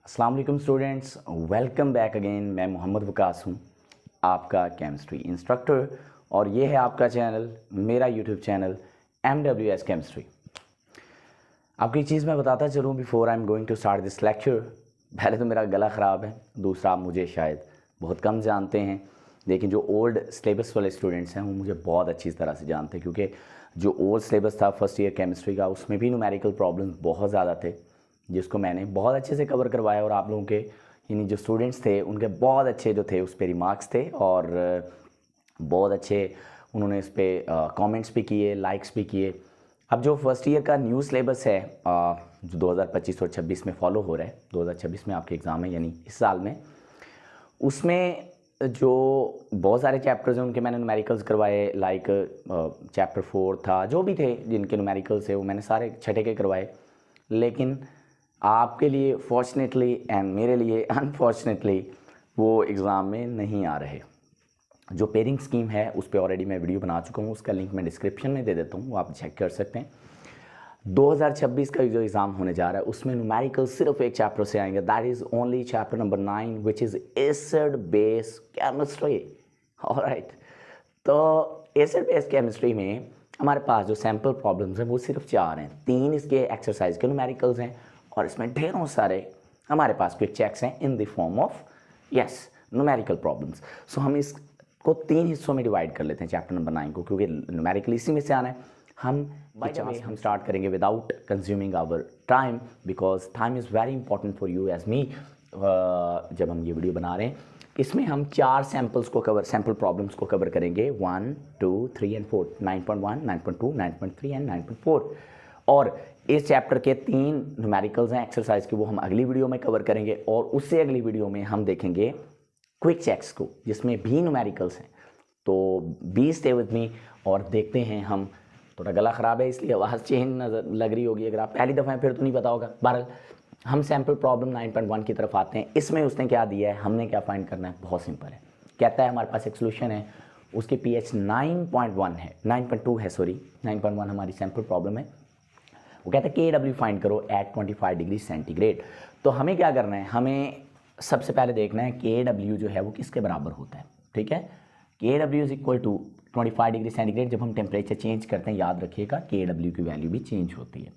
अस्सलाम वालेकुम students, welcome back again. मैं मोहम्मद वकास हूँ, आपका केमिस्ट्री इंस्ट्रक्टर, और ये है आपका चैनल, मेरा यूट्यूब चैनल MWS केमिस्ट्री। आपको एक चीज़ मैं बताता चलूँ before I am going to start this lecture. पहले तो मेरा गला ख़राब है, दूसरा आप मुझे शायद बहुत कम जानते हैं, लेकिन जो ओल्ड सिलेबस वाले स्टूडेंट्स हैं वो मुझे बहुत अच्छी तरह से जानते हैं, क्योंकि जो ओल्ड सिलेबस था फर्स्ट ईयर केमिस्ट्री का उसमें भी न्यूमेरिकल प्रॉब्लम्स बहुत ज़्यादा थे, जिसको मैंने बहुत अच्छे से कवर करवाया, और आप लोगों के यानी जो स्टूडेंट्स थे उनके बहुत अच्छे जो थे उस पर रिमार्क्स थे, और बहुत अच्छे उन्होंने इस पर कमेंट्स भी किए, लाइक्स भी किए। अब जो फर्स्ट ईयर का न्यू सिलेबस है जो 2025 और 26 में फॉलो हो रहा है, 2026 में आपके एग्ज़ाम है यानी इस साल में, उसमें जो बहुत सारे चैप्टर्स हैं उनके मैंने न्यूमेरिकल्स करवाए। लाइक चैप्टर 4 था, जो भी थे जिनके न्यूमेरिकल्स है वो मैंने सारे छठे के करवाए। लेकिन आपके लिए फॉर्चुनेटली एंड मेरे लिए अनफॉर्चुनेटली वो एग्ज़ाम में नहीं आ रहे। जो पेयरिंग स्कीम है उस पर ऑलरेडी मैं वीडियो बना चुका हूँ, उसका लिंक मैं डिस्क्रिप्शन में दे देता हूँ, वो आप चेक कर सकते हैं। 2026 का जो एग्ज़ाम होने जा रहा है उसमें न्यूमेरिकल सिर्फ एक चैप्टर से आएंगे, that is only chapter number 9 which is acid base chemistry. Alright, तो एसिड बेस केमिस्ट्री में हमारे पास जो सैम्पल प्रॉब्लम्स हैं वो सिर्फ 4 हैं। 3 इसके एक्सरसाइज के न्यूमेरिकल्स हैं, और इसमें ढेरों सारे हमारे पास क्विक चेक्स हैं in the form of numerical problems. So हम इसको 3 हिस्सों में डिवाइड कर लेते हैं चैप्टर नंबर 9 को, क्योंकि न्यूमेरिकल इसी में से आना है। हम बाय द वे हम स्टार्ट करेंगे without consuming our time, because time is very important for you as me. जब हम ये वीडियो बना रहे हैं इसमें हम 4 सैम्पल प्रॉब्लम्स को कवर करेंगे, 1, 2, 3 एंड 4, 9.1, 9.2, 9.3 एंड 9.4। और इस चैप्टर के 3 न्यूमेरिकल्स हैं एक्सरसाइज के, वो हम अगली वीडियो में कवर करेंगे, और उससे अगली वीडियो में हम देखेंगे क्विक चेक्स को जिसमें भी न्यूमेरिकल्स हैं। तो बी स्टे विद मी और देखते हैं हम। थोड़ा गला ख़राब है इसलिए आवाज़ चेंज नजर लग रही होगी, अगर आप पहली दफ़ा हैं फिर तो नहीं पता होगा। बहरहाल हम सैम्पल प्रॉब्लम 9.1 की तरफ आते हैं। इसमें उसने क्या दिया है, हमने क्या फाइंड करना है, बहुत सिंपल है। कहता है हमारे पास एक सोल्यूशन है, उसकी pH 9.1 है, 9.2 है, सॉरी 9.1 हमारी सैम्पल प्रॉब्लम है। वो कहता है KW फाइंड करो एट 25 डिग्री सेंटीग्रेड। तो हमें क्या करना है, हमें सबसे पहले देखना है KW जो है वो किसके बराबर होता है। ठीक है, KW is equal to 25 degree centigrade. जब हम टेम्परेचर चेंज करते हैं याद रखिएगा KW की वैल्यू भी चेंज होती है।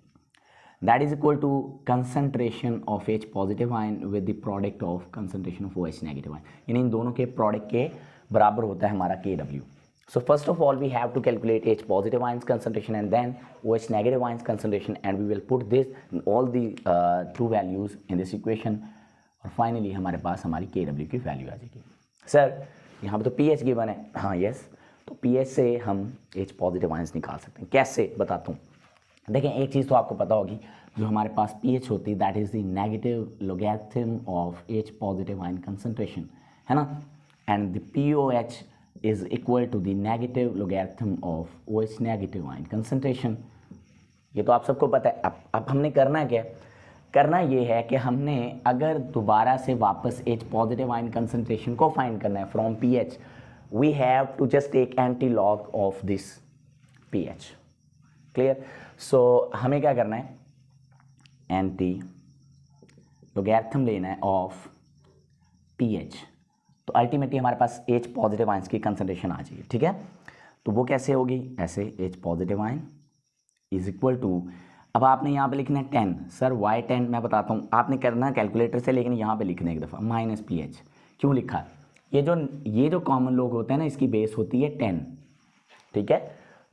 That is equal to concentration of H positive ion with the product of concentration of OH negative ion, यानी इन दोनों के प्रोडक्ट के बराबर होता है हमारा KW। So first of all we have to calculate H positive ions concentration and then OH negative ions concentration, and we will put this all the two values in this equation, और finally हमारे पास हमारी KW की value आ जाएगी। Sir यहाँ पे तो pH given है, हाँ यस, तो pH से हम H पॉजिटिव आयंस निकाल सकते हैं। कैसे बताता हूँ, देखें एक चीज़ तो आपको पता होगी, जो हमारे पास pH होती है that is the negative logarithm of H positive ion concentration, है ना, and the POH is equal to the negative logarithm of OH negative ion concentration। ये तो आप सबको पता है। अब हमने करना क्या, करना ये है कि हमने अगर दोबारा से वापस H पॉजिटिव आयन कंसंट्रेशन को फाइंड करना है from pH, we have to just take antilog of this pH। Clear? So हमें क्या करना है, एंटी लोगैरिथम लेना है ऑफ pH, तो अल्टीमेटली हमारे पास H पॉजिटिव आयंस की कंसंट्रेशन आ जाएगी। ठीक है, तो वो कैसे होगी, ऐसे H positive ion is equal to, अब आपने यहाँ पे लिखना है 10। सर वाई 10 मैं बताता हूँ, आपने करना है कैलकुलेटर से, लेकिन यहाँ पे लिखना है एक दफ़ा माइनस pH। क्यों लिखा, ये जो कॉमन लोग होते हैं ना, इसकी बेस होती है 10। ठीक है,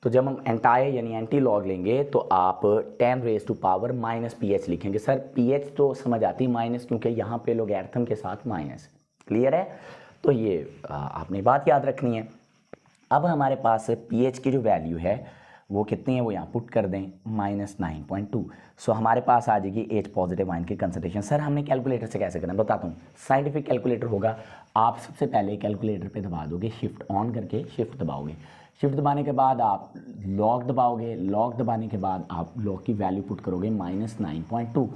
तो जब हम एंटायर यानी एंटी लॉग लेंगे तो आप 10 raise to power minus pH लिखेंगे। सर pH तो समझ आती माइनस, क्योंकि यहाँ पे लोगैरिथम के साथ माइनस। क्लियर है, तो ये आपने बात याद रखनी है। अब हमारे पास pH की जो वैल्यू है वो कितनी है, वो यहाँ पुट कर दें -9.2। सो हमारे पास आ जाएगी H पॉजिटिव आयन की कंसंट्रेशन। सर हमने कैलकुलेटर से कैसे करना है बताता हूँ। साइंटिफिक कैलकुलेटर होगा, आप सबसे पहले कैलकुलेटर पे दबा दोगे, शिफ्ट ऑन करके शिफ्ट दबाओगे, शिफ्ट दबाने के बाद आप लॉग दबाओगे, लॉग दबाने के बाद आप लॉग की वैल्यू पुट करोगे -9.2।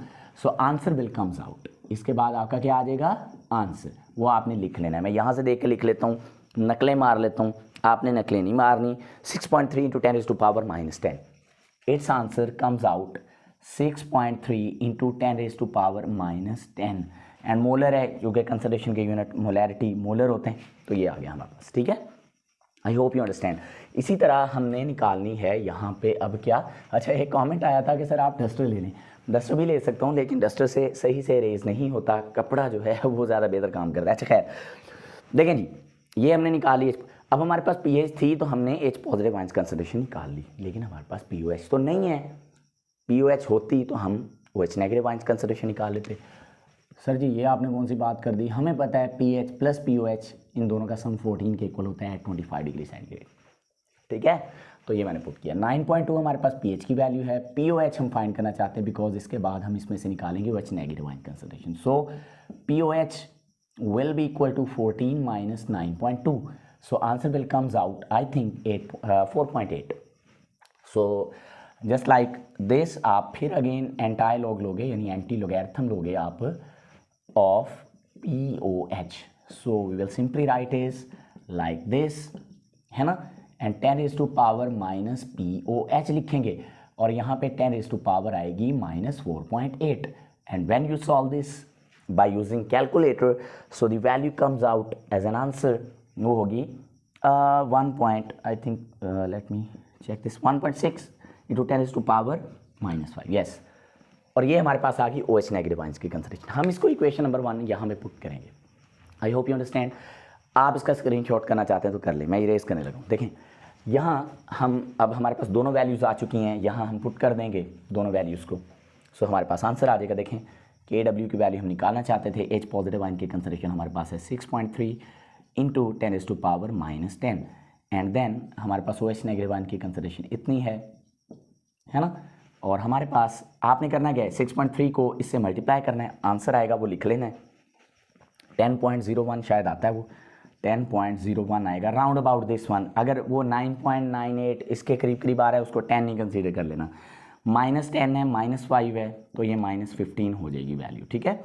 So answer will comes out. इसके बाद आपका क्या आ जाएगा, आंसर, वो आपने लिख लेना है। मैं यहाँ से देख के लिख लेता हूँ, नकलें मार लेता हूँ, आपने नकलें नहीं मारनी। 6.3 × 10⁻⁻10। It's answer comes out 6.3 into 10⁻⁻10 and molar है जो कि कंसंट्रेशन के यूनिट मोलैरिटी मोलर होते हैं, तो ये आ गया हमारे पास। ठीक है, आई होप यू अंडरस्टैंड। इसी तरह हमने निकालनी है यहाँ पे अब क्या, अच्छा एक कमेंट आया था कि सर आप डस्टर ले लें, डस्टर भी ले सकता हूँ लेकिन डस्टर से सही से इरेज नहीं होता, कपड़ा जो है वो ज़्यादा बेहतर काम करता है। अच्छा खैर देखें जी, ये हमने निकाली। अब हमारे पास पीएच थी तो हमने एच पॉजिटिव आयंस कंसंट्रेशन निकाल ली, लेकिन हमारे पास पीओएच तो नहीं है। पीओएच होती तो हम ओएच नेगेटिव आयंस कंसंट्रेशन निकाल लेते। सर जी ये आपने कौन सी बात कर दी, हमें पता है पीएच प्लस पीओएच इन दोनों का सम 14 के इक्वल होता है 25 डिग्री सेंटीग्रेड। ठीक है, तो ये मैंने पुट किया। 9.2 हमारे पास पीएच की वैल्यू है, पीओएच हम फाइंड करना चाहते हैं बिकॉज इसके बाद हम इसमें से निकालेंगे O H negative ion concentration. So pOH will be equal to 14 minus 9.2. So answer will comes out I think 4.8. So just like this आप फिर अगेन एंटाई लॉग लोगे यानी एंटी लोगैरिथम लोगे आप of POH. So we will simply write is like this है ना, and 10 raised to power minus POH लिखेंगे और यहाँ पे 10 raised to power आएगी minus 4.8 and when you solve this by using calculator, so the value comes out as an answer वो होगी 1.6 into 10 raised to power minus 5. yes, और ये हमारे पास आ गई OH नेगेटिव आयंस की कंसंट्रेशन। हम इसको इक्वेशन नंबर 1 यहाँ पे पुट करेंगे। I hope you understand. आप इसका स्क्रीनशॉट करना चाहते हैं तो कर ले, मैं इरेज करने लगा। देखें यहाँ हम अब हमारे पास दोनों वैल्यूज़ आ चुकी हैं, यहाँ हम पुट कर देंगे दोनों वैल्यूज़ को। सो हमारे पास आंसर आ जाएगा। देखें KW की वैल्यू हम निकालना चाहते थे, एच पॉजिटिव आयन की कंसंट्रेशन हमारे पास है 6.3 into 10 raised to power minus 10 and then हमारे पास OH नेगेटिव आयन की कंसंट्रेशन इतनी है ना, और हमारे पास आपने करना क्या है 6.3 को इससे मल्टीप्लाई करना है, आंसर आएगा वो लिख लेना है 10.01 शायद आता है, वो 10.01 आएगा राउंड अबाउट दिस वन। अगर वो 9.98 इसके करीब करीब आ रहा है उसको 10 नहीं कंसीडर कर लेना, -10 है -5 है तो ये -15 हो जाएगी वैल्यू। ठीक है,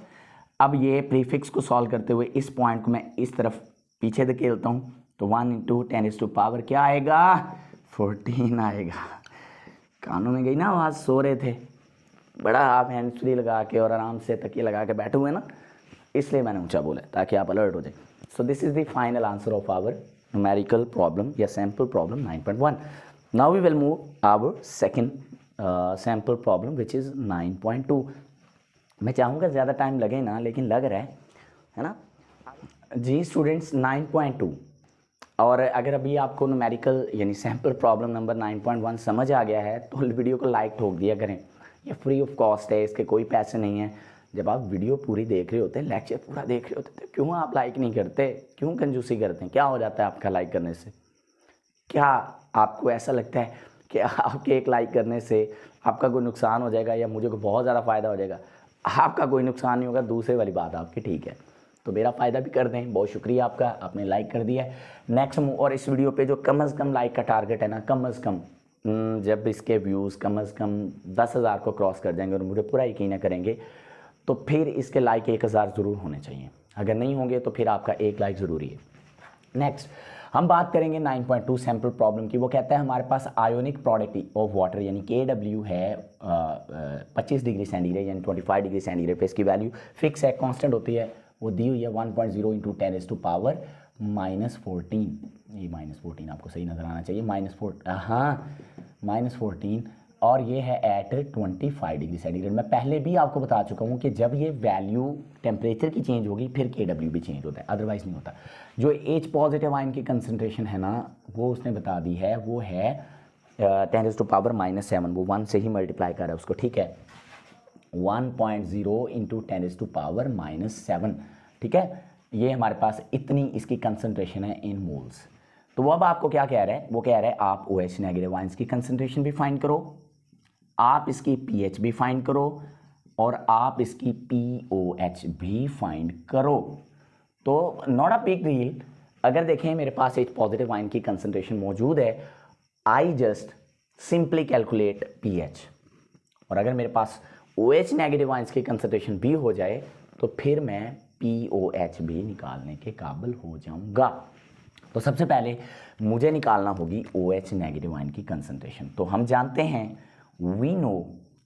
अब ये प्रीफिक्स को सॉल्व करते हुए इस पॉइंट को मैं इस तरफ पीछे धकेलता हूँ तो 1 इंटू 10 raised to power क्या आएगा 14 आएगा। कानों में गई ना आवाज़, सो रहे थे बड़ा आप हैंड फ्री लगा के और आराम से तकिए लगा के बैठे हुए ना, इसलिए मैंने ऊंचा बोला ताकि आप अलर्ट हो जाए। So this is the final answer of our numerical problem या sample problem 9.1। Now we will move our second sample problem which is 9.2। मैं चाहूँगा ज़्यादा टाइम लगे ना, लेकिन लग रहा है ना जी स्टूडेंट्स 9.2। और अगर अभी आपको न्यूमेरिकल यानी सैम्पल प्रॉब्लम नंबर 9.1 समझ आ गया है तो वीडियो को लाइक ठोक दिया करें, ये फ्री ऑफ कॉस्ट है, इसके कोई पैसे नहीं हैं। जब आप वीडियो पूरी देख रहे होते हैं, लेक्चर पूरा देख रहे होते हैं, तो क्यों आप लाइक नहीं करते, क्यों कंजूसी करते हैं? क्या हो जाता है आपका लाइक करने से? क्या आपको ऐसा लगता है कि आपके एक लाइक करने से आपका कोई नुकसान हो जाएगा या मुझे को बहुत ज़्यादा फ़ायदा हो जाएगा? आपका कोई नुकसान नहीं होगा, दूसरे वाली बात आपकी ठीक है, तो मेरा फ़ायदा भी कर दें। बहुत शुक्रिया आपका, आपने लाइक कर दिया है। नेक्स्ट और इस वीडियो पे जो कम से कम लाइक का टारगेट है ना, कम से कम जब इसके व्यूज़ कम से कम 10,000 को क्रॉस कर जाएंगे और मुझे पूरा यकीन करेंगे तो फिर इसके लाइक 1,000 ज़रूर होने चाहिए। अगर नहीं होंगे तो फिर आपका एक लाइक ज़रूरी है। नेक्स्ट हम बात करेंगे 9.2 सैम्पल प्रॉब्लम की। वो कहता है हमारे पास आयोनिक प्रोडक्ट ऑफ वाटर यानी KW है 25 डिग्री सेंटीग्रेड यानी 25 डिग्री सेंटीग्रेड पे इसकी वैल्यू फिक्स है, कांस्टेंट होती है, वो दी हुई है 1.0 इंटू 10 raised to power -14। ये -14 आपको सही नज़र आना चाहिए, -14 और ये है एट 25 डिग्री सेंटीग्रेड। मैं पहले भी आपको बता चुका हूँ कि जब ये वैल्यू टेम्परेचर की चेंज होगी फिर KW भी चेंज होता है, अदरवाइज़ नहीं होता। जो H पॉजिटिव आयन की कंसनट्रेशन है ना, वो उसने बता दी है, वो है 10 raised to power -7, वो 1 से ही मल्टीप्लाई कर रहा है उसको। ठीक है, 1.0 इंटू 10 raised to power -7। ठीक है, ये हमारे पास इतनी इसकी कंसनट्रेशन है इन मोल्स। तो वो अब आपको क्या कह रहा है, वो कह रहा है आप OH नेगेटिव आयंस की कंसनट्रेशन भी फाइंड करो, आप इसकी pH भी फाइंड करो और आप इसकी POH भी फाइंड करो। तो नॉट अ बिग डील। अगर देखें मेरे पास H पॉजिटिव आयन की कंसनट्रेशन मौजूद है, I just simply calculate pH, और अगर मेरे पास OH नेगेटिव आयंस की कंसनट्रेशन भी हो जाए तो फिर मैं POH भी निकालने के काबिल हो जाऊंगा। तो सबसे पहले मुझे निकालना होगी OH नेगेटिव आयन की कंसनट्रेशन। तो हम जानते हैं वी नो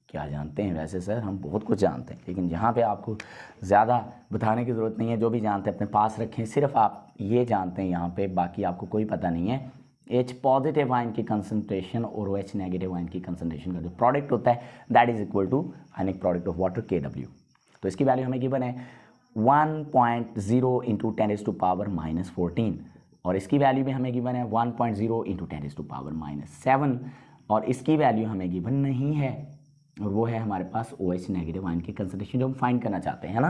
क्या जानते हैं वैसे सर? हम बहुत कुछ जानते हैं, लेकिन यहाँ पे आपको ज़्यादा बताने की ज़रूरत नहीं है। जो भी जानते हैं अपने पास रखें, सिर्फ आप ये जानते हैं यहाँ पे, बाकी आपको कोई पता नहीं है। H पॉजिटिव आयन की कंसनट्रेशन और OH नेगेटिव आयन की कंसनट्रेशन का जो प्रोडक्ट होता है that is equal to ionic product of water KW। तो इसकी वैल्यू हमें गिवन है 1.0 इंटू 10⁻⁻14 और इसकी वैल्यू भी हमें गिवन है 1.0 इंटू 10⁻⁻7 और इसकी वैल्यू हमें गिवन नहीं है और वो है हमारे पास OH नेगेटिव आयन की कंसंट्रेशन जो हम फाइंड करना चाहते हैं ना।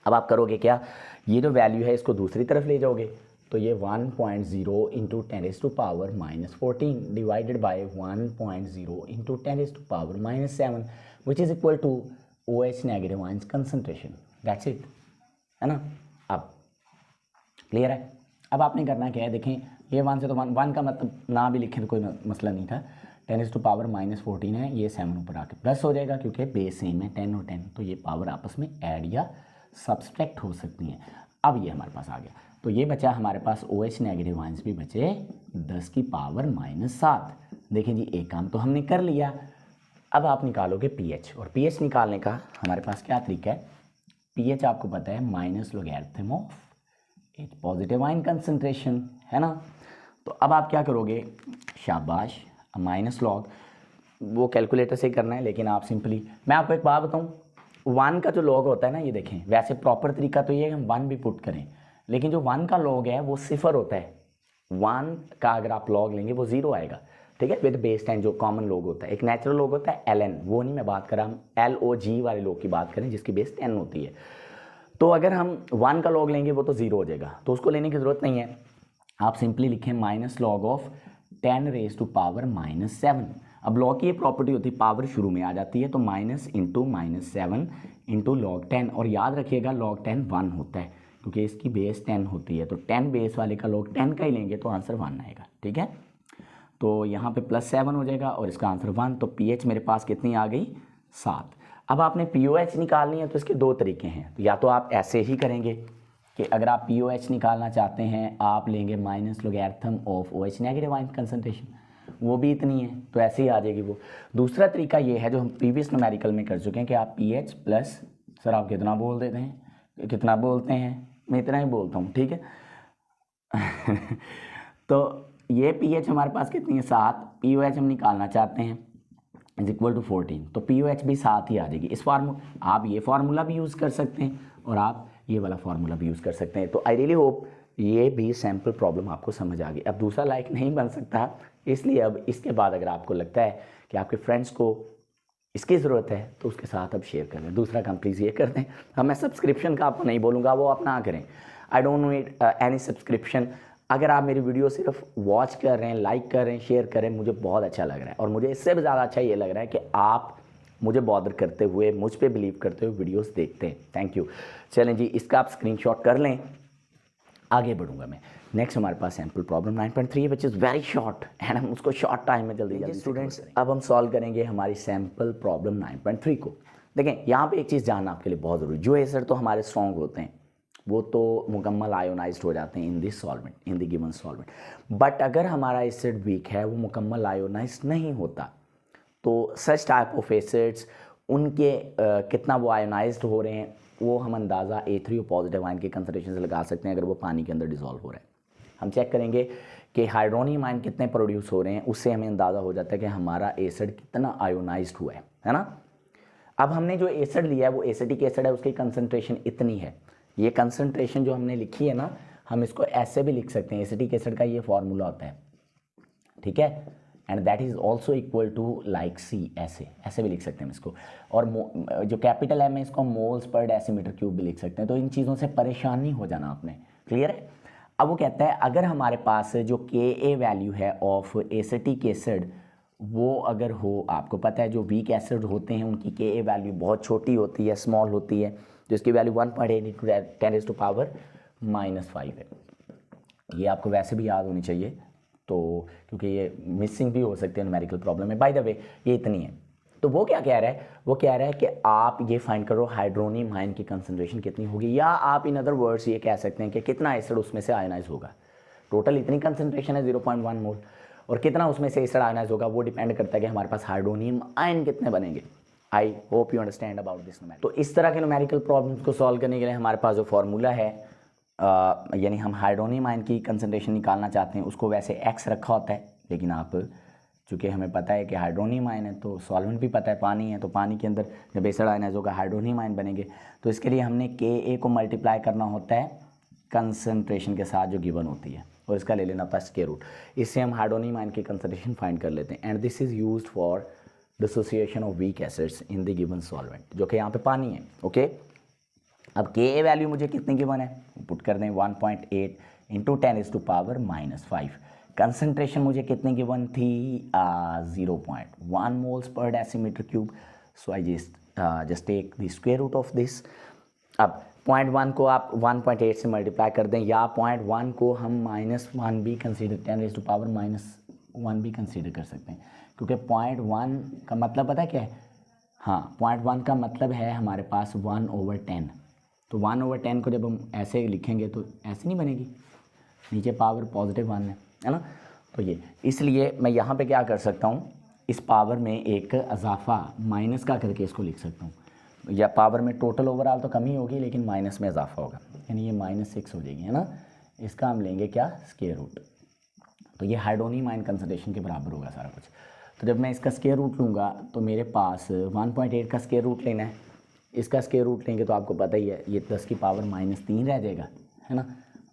अब आप करोगे क्या, ये जो वैल्यू है इसको दूसरी तरफ ले जाओगे तो ये 1.0 into 10⁻⁻14 divided by 1.0 into 10⁻⁻7 which is equal to OH negative ions concentration. That's it, है ना। अब क्लियर है। अब आपने करना क्या है, देखें ये 1 से तो 1 का मतलब ना भी लिखें तो कोई मसला नहीं था। 10⁻⁻14 है, ये 7 ऊपर आके प्लस हो जाएगा क्योंकि बेस सेम है 10 और 10, तो ये पावर आपस में ऐड या सब्सट्रैक्ट हो सकती हैं। अब ये हमारे पास आ गया, तो ये बचा हमारे पास OH नेगेटिव आयंस भी बचे 10⁻⁻7। देखें जी एक काम तो हमने कर लिया। अब आप निकालोगे pH और pH निकालने का हमारे पास क्या तरीका है। pH आपको पता है minus logarithm of H positive ion concentration, है ना। तो अब आप क्या करोगे, शाबाश, माइनस लॉग वो कैलकुलेटर से करना है, लेकिन आप सिंपली, मैं आपको एक बात बताऊं, 1 का जो लॉग होता है ना, ये देखें वैसे प्रॉपर तरीका तो ये है हम 1 भी पुट करें, लेकिन जो 1 का लॉग है वो सिफर होता है। 1 का अगर आप लॉग लेंगे वो 0 आएगा, ठीक है, विद बेस 10 जो कॉमन लॉग होता है। एक नेचुरल लॉग होता है ln, वो नहीं मैं बात कर रहा, हम LOG वाले लॉग की बात करें जिसकी बेस 10 होती है। तो अगर हम 1 का लॉग लेंगे वो तो 0 हो जाएगा, तो उसको लेने की ज़रूरत नहीं है। आप सिंपली लिखें माइनस लॉग ऑफ 10⁻⁻7। अब लॉग की ये प्रॉपर्टी होती है, पावर शुरू में आ जाती है, तो माइनस इंटू -7 इंटू लॉग 10, और याद रखिएगा लॉग 10 1 होता है क्योंकि इसकी बेस 10 होती है, तो 10 बेस वाले का लॉग 10 का ही लेंगे तो आंसर 1 आएगा, ठीक है। तो यहाँ पे +7 हो जाएगा और इसका आंसर 1। तो pH मेरे पास कितनी आ गई, 7। अब आपने POH निकालनी है तो इसके दो तरीके हैं, तो या तो आप ऐसे ही करेंगे कि अगर आप POH निकालना चाहते हैं आप लेंगे minus logarithm of OH negative ion concentration, वो भी इतनी है तो ऐसे ही आ जाएगी वो। दूसरा तरीका ये है जो हम प्रीवियस न्यूमेरिकल में कर चुके हैं कि आप pH प्लस, सर आप कितना बोल देते हैं, कितना बोलते हैं, मैं इतना ही बोलता हूँ, ठीक है। तो ये pH हमारे पास कितनी है, 7, POH हम निकालना चाहते हैं इज इक्वल टू 14, तो POH भी 7 ही आ जाएगी। इस फार्मूला, आप ये फार्मूला भी यूज़ कर सकते हैं और आप ये वाला फार्मूला भी यूज़ कर सकते हैं। तो आई रियली होप ये भी सैम्पल प्रॉब्लम आपको समझ आ गई। अब दूसरा लाइक नहीं बन सकता, इसलिए अब इसके बाद अगर आपको लगता है कि आपके फ्रेंड्स को इसकी ज़रूरत है तो उसके साथ अब शेयर कर दें। दूसरा काम प्लीज़ ये कर दें, अब मैं सब्सक्रिप्शन का आपको नहीं बोलूँगा, वो आप ना करें, I don't need any subscription. अगर आप मेरी वीडियो सिर्फ वॉच कर रहे हैं, लाइक कर रहे हैं, शेयर कर रहे हैं, मुझे बहुत अच्छा लग रहा है। और मुझे इससे भी ज़्यादा अच्छा ये लग रहा है कि आप मुझे बॉदर करते हुए, मुझ पे बिलीव करते हुए वीडियोस देखते हैं। Thank you. चलें जी, इसका आप स्क्रीनशॉट कर लें, आगे बढ़ूंगा मैं। नेक्स्ट हमारे पास sample problem 9.3 which is very short and हम उसको शॉर्ट टाइम में जल्दी स्टूडेंट्स अब हम सॉल्व करेंगे हमारी सैम्पल प्रॉब्लम 9.3 को। देखें यहाँ पे एक चीज़ जानना आपके लिए बहुत ज़रूरी, जो एसिड तो हमारे स्ट्रॉन्ग होते हैं वो तो मुकम्मल आयोनाइज्ड हो जाते हैं in this solvent, in the given solvent, but अगर हमारा एसिड वीक है, वो मुकम्मल आयोनाइज्ड नहीं होता, तो सच टाइप ऑफ एसिड्स उनके कितना वो आयोनाइज्ड हो रहे हैं वो हम अंदाज़ा A3 पॉजिटिव आयन के कंसंट्रेशन से लगा सकते हैं अगर वो पानी के अंदर डिसॉल्व हो रहा है। हम चेक करेंगे कि हाइड्रोनियम आयन कितने प्रोड्यूस हो रहे हैं, उससे हमें अंदाज़ा हो जाता है कि हमारा एसिड कितना आयोनाइज्ड हुआ है ना। अब हमने जो एसिड लिया है वो एसिटिक एसिड है, उसकी कंसंट्रेशन इतनी है। ये कंसंट्रेशन जो हमने लिखी है ना, हम इसको ऐसे भी लिख सकते हैं, एसिटिक एसिड का ये फॉर्मूला होता है, ठीक है, and that is also equal to like C, ऐसे भी लिख सकते हैं इसको। और जो कैपिटल M है इसको मोल्स पर डेसीमीटर क्यूब भी लिख सकते हैं। तो इन चीज़ों से परेशान नहीं हो जाना आपने, क्लियर है। अब वो कहता है अगर हमारे पास जो Ka वैल्यू है ऑफ एसिटिक एसिड वो अगर हो, आपको पता है जो वीक एसिड होते हैं उनकी Ka वैल्यू बहुत छोटी होती है, स्मॉल होती है, जिसकी वैल्यू 1.8 इंटू 10⁻⁻5 है। ये आपको वैसे भी याद होनी चाहिए, तो क्योंकि ये मिसिंग भी हो सकते हैं न्यूमेरिकल प्रॉब्लम में। बाय द वे ये इतनी है। तो वो क्या कह रहा है, वो कह रहा है कि आप ये फाइंड करो हाइड्रोनियम आयन की कंसंट्रेशन कितनी होगी, या आप इन अदर वर्ड्स ये कह सकते हैं कि कितना एसिड उसमें से आयनाइज होगा। टोटल इतनी कंसंट्रेशन है 0.1 मोल, और कितना उसमें से एसिड आयनाइज होगा वो डिपेंड करता है कि हमारे पास हाइड्रोनियम आयन कितने बनेंगे। I hope you understand about this numerical. तो इस तरह के न्यूमेरिकल प्रॉब्लम्स को सॉल्व करने के लिए हमारे पास जो फार्मूला है, यानी हम हाइड्रोनियम आयन की कंसंट्रेशन निकालना चाहते हैं, उसको वैसे एक्स रखा होता है, लेकिन आप चूँकि हमें पता है कि हाइड्रोनियम आयन है तो सॉल्वेंट भी पता है पानी है, तो पानी के अंदर जब एसिड आयनाइज होगा हाइड्रोनियम आयन बनेंगे, तो इसके लिए हमने Ka को मल्टीप्लाई करना होता है कंसंट्रेशन के साथ जो गिवन होती है, और इसका ले लेना होता है स्क्वायर रूट। इससे हम हाइड्रोनियम आयन की कंसंट्रेशन फाइंड कर लेते हैं। And this is used for dissociation of weak acids in the given solvent, जो कि यहाँ पे पानी है। ओके, अब Ka वैल्यू मुझे कितनी गिवन है, पुट कर दें 1.8 इंटू 10⁻⁻5। कंसंट्रेशन मुझे कितनी गिवन थी, 0.1 मोल्स पर decimetre cube. So I just take the square root of this. अब 0.1 को आप 1.8 से मल्टीप्लाई कर दें, या 0.1 को हम -1 भी कंसीडर, 10⁻⁻1 भी कंसीडर कर सकते हैं, क्योंकि 0.1 का मतलब पता है क्या है, हाँ 0.1 का मतलब है हमारे पास 1/10। तो 1/10 को जब हम ऐसे लिखेंगे तो ऐसे नहीं बनेगी, नीचे पावर +1 है ना। तो ये इसलिए मैं यहाँ पे क्या कर सकता हूँ, इस पावर में एक इजाफा माइनस का करके इसको लिख सकता हूँ, या पावर में टोटल ओवरऑल तो कमी होगी लेकिन माइनस में इजाफा होगा, यानी ये -6 हो जाएगी, है ना। इसका हम लेंगे क्या, स्क्वायर रूट। तो ये हाइड्रोनियम आयन कंसंट्रेशन के बराबर होगा सारा कुछ। तो जब मैं इसका स्क्वायर रूट लूँगा तो मेरे पास 1.8 का स्क्वायर रूट लेना है, इसका स्क्वायर रूट लेंगे तो आपको पता ही है ये 10 की पावर -3 रह जाएगा, है ना।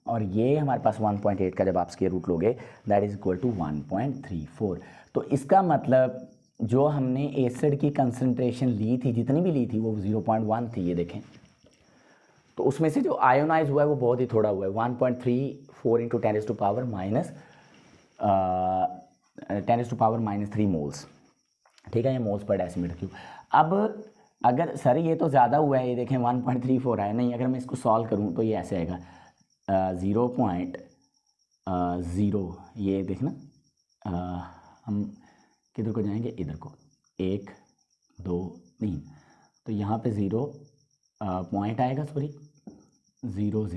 और ये हमारे पास 1.8 का जब आप स्क्वायर रूट लोगे दैट इज़ इक्वल टू 1.34। तो इसका मतलब जो हमने एसिड की कंसंट्रेशन ली थी, जितनी भी ली थी वो 0.1 थी, ये देखें। तो उसमें से जो आयोनाइज हुआ है वो बहुत ही थोड़ा हुआ है, 1.34 इंटू 10⁻³ मोल्स, ठीक है, ये मोल्स पर डेसीमीटर क्यूब। अब अगर सर ये तो ज़्यादा हुआ है, ये देखें 1.34 है, नहीं अगर मैं इसको सॉल्व करूँ तो ये ऐसे आएगा 0.0, ये देखना हम किधर को जाएंगे, इधर को, 1 2 3, तो यहाँ पे 0 पॉइंट आएगा, सॉरी 0,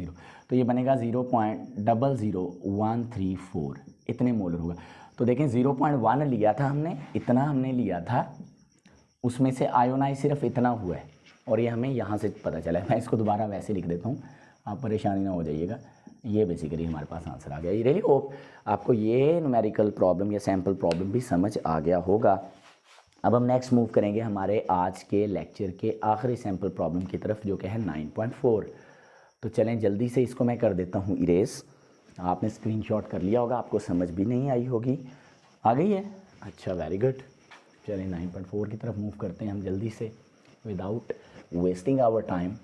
तो ये बनेगा 0.00134, इतने मोलर होगा। तो देखें 0.1 लिया था हमने, इतना हमने लिया था, उसमें से आयोनाइज सिर्फ इतना हुआ है, और ये हमें यहाँ से पता चला है। मैं इसको दोबारा वैसे लिख देता हूँ, आप परेशानी ना हो जाइएगा। ये बेसिकली हमारे पास आंसर आ गया। ये रियली होप आपको ये न्यूमेरिकल प्रॉब्लम या सैम्पल प्रॉब्लम भी समझ आ गया होगा। अब हम नेक्स्ट मूव करेंगे हमारे आज के लेक्चर के आखिरी सैम्पल प्रॉब्लम की तरफ, जो कि है 9.4। तो चलें जल्दी से इसको मैं कर देता हूँ इरेज। आपने स्क्रीनशॉट कर लिया होगा, आपको समझ भी नहीं आई होगी। आ गई है, अच्छा वेरी गुड। चलें 9.4 की तरफ मूव करते हैं हम जल्दी से, विदाउट वेस्टिंग आवर टाइम।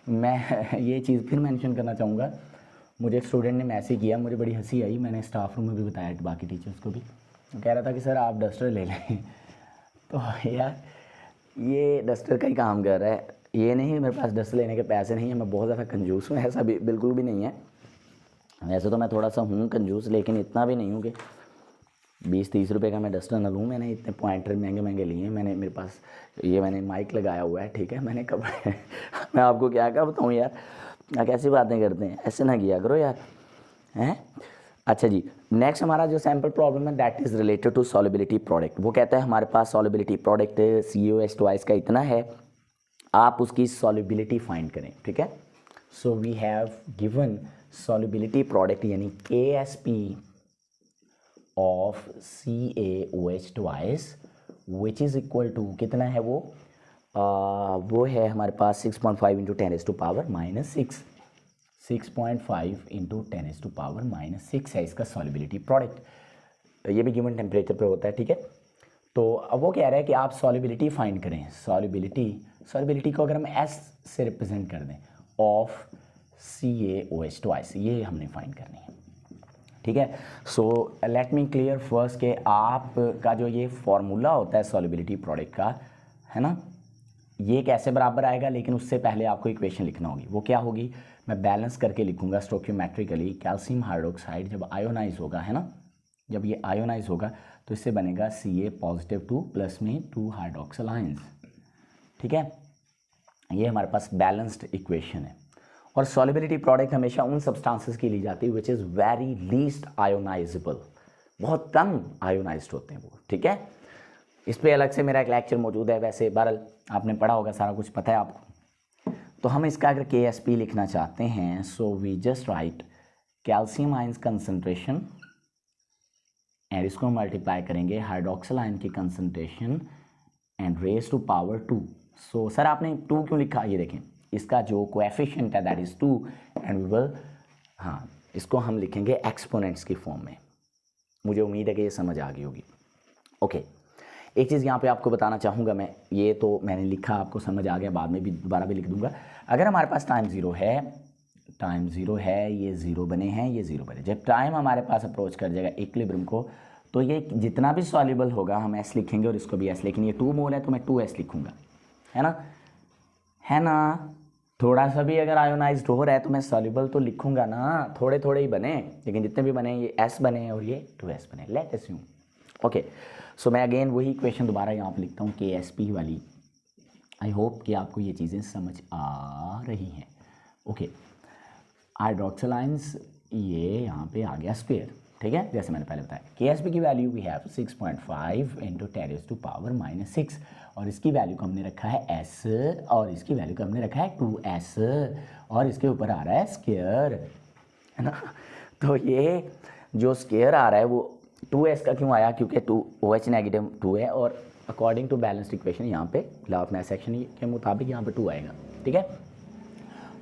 मैं ये चीज़ फिर मेंशन करना चाहूँगा, मुझे एक स्टूडेंट ने मैसेज किया, मुझे बड़ी हंसी आई, मैंने स्टाफ रूम में भी बताया बाकी टीचर्स को भी, कह रहा था कि सर आप डस्टर ले लें। तो यार ये डस्टर का ही काम कर रहा है, ये नहीं मेरे पास डस्टर लेने के पैसे नहीं है, मैं बहुत ज़्यादा कंजूस हूँ, ऐसा भी बिल्कुल भी नहीं है। वैसे तो मैं थोड़ा सा हूँ कंजूस, लेकिन इतना भी नहीं हूँ कि 20-30 रुपये का मैं डस्टर न लूँ। मैंने इतने पॉइंटर महंगे लिए हैं, मेरे पास ये मैंने माइक लगाया हुआ है, ठीक है, मैंने कब मैं आपको क्या बताऊँ यार, कैसी बातें करते हैं, ऐसे ना किया करो यार, हैं। अच्छा जी, नेक्स्ट हमारा जो सैम्पल प्रॉब्लम है that is related to solubility product. वो कहता है हमारे पास सॉल्युबिलिटी प्रोडक्ट COH2 का इतना है, आप उसकी सॉल्युबिलिटी फाइंड करें, ठीक है। So we have given solubility product यानी KSP of CaOH2 which is equal to कितना है वो है हमारे पास 6.5 इंटू 10⁻⁻6, 6.5 इंटू 10⁻⁻6 है इसका सॉल्युबिलिटी प्रोडक्ट। ये भी गिवन टेम्परेचर पे होता है, ठीक है। तो अब वो कह रहा है कि आप सॉल्युबिलिटी फाइंड करें। सॉल्युबिलिटी को अगर हम S से रिप्रेजेंट कर दें, ऑफ CaOH2, ये हमने फाइंड करनी है, ठीक है। So let me clear first के आपका जो ये फॉर्मूला होता है सॉल्युबिलिटी प्रोडक्ट का, है ना, ये कैसे बराबर आएगा, लेकिन उससे पहले आपको इक्वेशन लिखना होगी। वो क्या होगी, मैं बैलेंस करके लिखूंगा स्टोइकियोमेट्रिकली। कैल्शियम हाइड्रोक्साइड जब आयोनाइज होगा, है ना, जब ये आयोनाइज होगा तो इससे बनेगा Ca+2 प्लस में 2 हाइड्रोक्सिल आयंस, ठीक है। ये हमारे पास बैलेंस्ड इक्वेशन है। और सॉल्युबिलिटी प्रोडक्ट हमेशा उन सब्सटेंसेस की ली जाती है विच इज़ वेरी लीस्ट आयोनाइजेबल, बहुत कम आयोनाइज्ड होते हैं वो, ठीक है। इस पर अलग से मेरा एक लेक्चर मौजूद है। वैसे बहरहाल आपने पढ़ा होगा, सारा कुछ पता है आपको। तो हम इसका अगर KSP लिखना चाहते हैं, so we just write calcium ions concentration and इसको मल्टीप्लाई करेंगे हाइड्रोक्सिल आयन की concentration and raise to power 2। सो सर आपने 2 क्यों लिखा? ये देखें, इसका जो कोएफिशिएंट है that is 2 and we will, हाँ, इसको हम लिखेंगे एक्सपोनेंट्स की फॉर्म में। मुझे उम्मीद है कि ये समझ आ गई होगी। ओके, एक चीज़ यहाँ पे आपको बताना चाहूँगा मैं, ये तो मैंने लिखा, आपको समझ आ गया, बाद में भी दोबारा भी लिख दूँगा। अगर हमारे पास टाइम ज़ीरो है, ये ज़ीरो बने हैं, ये ज़ीरो बने, जब टाइम हमारे पास अप्रोच कर जाएगा इक्विलिब्रियम को, तो ये जितना भी सॉल्युबल होगा हम S लिखेंगे और इसको भी S, लेकिन ये 2 मोल है तो मैं 2S लिखूँगा, है ना। थोड़ा सा भी अगर आयोनाइज्ड हो रहा है तो मैं सॉल्युबल तो लिखूँगा ना, थोड़े थोड़े ही बने, लेकिन जितने भी बने ये S बने और ये 2S बने, लेट अस यूम। ओके, सो मैं अगेन वही इक्वेशन दोबारा यहाँ पे लिखता हूँ KSP वाली। आई होप कि आपको ये चीज़ें समझ आ रही हैं। ओके, हाइड्रोक्सिल आयंस ये यहाँ पे आ गया स्क्वायर, ठीक है, जैसे मैंने पहले बताया। KSP की वैल्यू वी हैव 6.5 इंटू 10⁻⁻⁶, और इसकी वैल्यू को हमने रखा है S, और इसकी वैल्यू को हमने रखा है 2S, और इसके ऊपर आ रहा है स्क्वायर, है ना। तो ये जो स्क्वायर आ रहा है वो 2S का क्यों आया? क्योंकि OH नेगेटिव 2 है, और अकॉर्डिंग टू बैलेंस्ड इक्वेशन यहाँ पे लॉ ऑफ मास एक्शन के मुताबिक यहाँ पे 2 आएगा, ठीक है।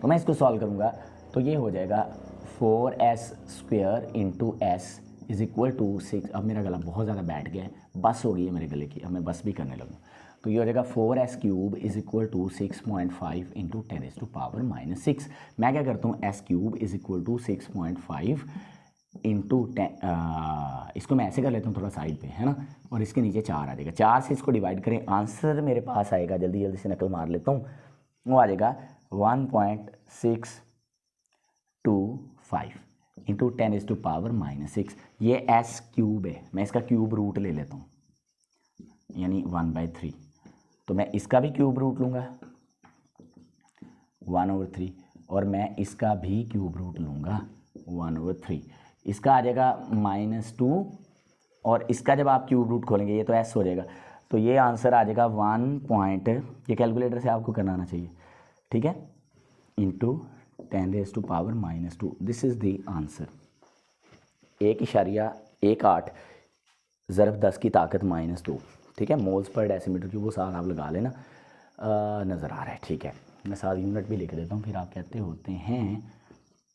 तो मैं इसको सॉल्व करूँगा तो ये हो जाएगा 4S square into S is equal to 6। अब मेरा गला बहुत ज़्यादा बैठ गया है, बस हो गई है मेरे गले की, अब मैं बस भी करने लगूँ। तो ये हो जाएगा 4S cube is equal to 6.5 into 10⁻⁻⁶। मैं क्या करता हूँ, S cube is equal to 6.5 into 10, इसको मैं ऐसे कर लेता हूँ थोड़ा साइड पे, है ना, और इसके नीचे 4 आ जाएगा। 4 से इसको डिवाइड करें, आंसर मेरे पास आएगा, जल्दी जल्दी से नकल मार लेता हूँ, वो आ जाएगा 1.625 इंटू 10⁻⁻⁶। ये S क्यूब है, मैं इसका क्यूब रूट ले लेता हूँ, यानी 1/3। तो मैं इसका भी क्यूब रूट लूँगा 1/3, और मैं इसका भी क्यूब रूट लूँगा 1/3। इसका आ जाएगा -2, और इसका जब आप क्यूब रूट खोलेंगे ये तो S हो जाएगा, तो ये आंसर आ जाएगा 1. ये कैलकुलेटर से आपको करना आना चाहिए, ठीक है, into 10⁻⁻2। This is the answer. 1.18 ज़रब 10 की ताकत -2, ठीक है, मोल्स पर डेसीमीटर क्यूब, वो साथ आप लगा लेना, नज़र आ रहा है, ठीक है। मैं साथ यूनिट भी लिख देता हूँ, फिर आप कहते होते हैं,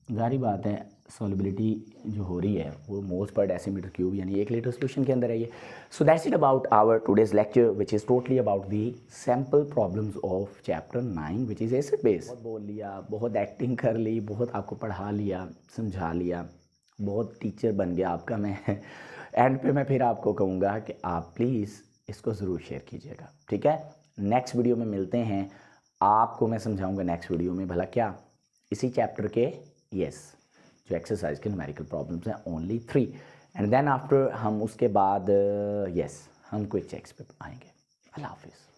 जारी बात है सॉल्युबिलिटी जो हो रही है वो मोल्स पर डेसीमीटर क्यूब यानी 1 लीटर सोल्यूशन के अंदर है ये। So that's it about our today's lecture which is totally about the sample problems of chapter 9 which is acid base. बहुत बोल लिया, बहुत एक्टिंग कर ली, बहुत आपको पढ़ा लिया, समझा लिया, बहुत टीचर बन गया आपका मैं। एंड पे मैं फिर आपको कहूँगा कि आप प्लीज़ इसको ज़रूर शेयर कीजिएगा, ठीक है। नेक्स्ट वीडियो में मिलते हैं, आपको मैं समझाऊँगा नेक्स्ट वीडियो में भला क्या, इसी चैप्टर के जो एक्सरसाइज के न्यूमेरिकल प्रॉब्लम्स हैं, ओनली 3, एंड देन आफ्टर हम उसके बाद हम क्विक चेक्स पे आएंगे। अल्लाह हाफिज़।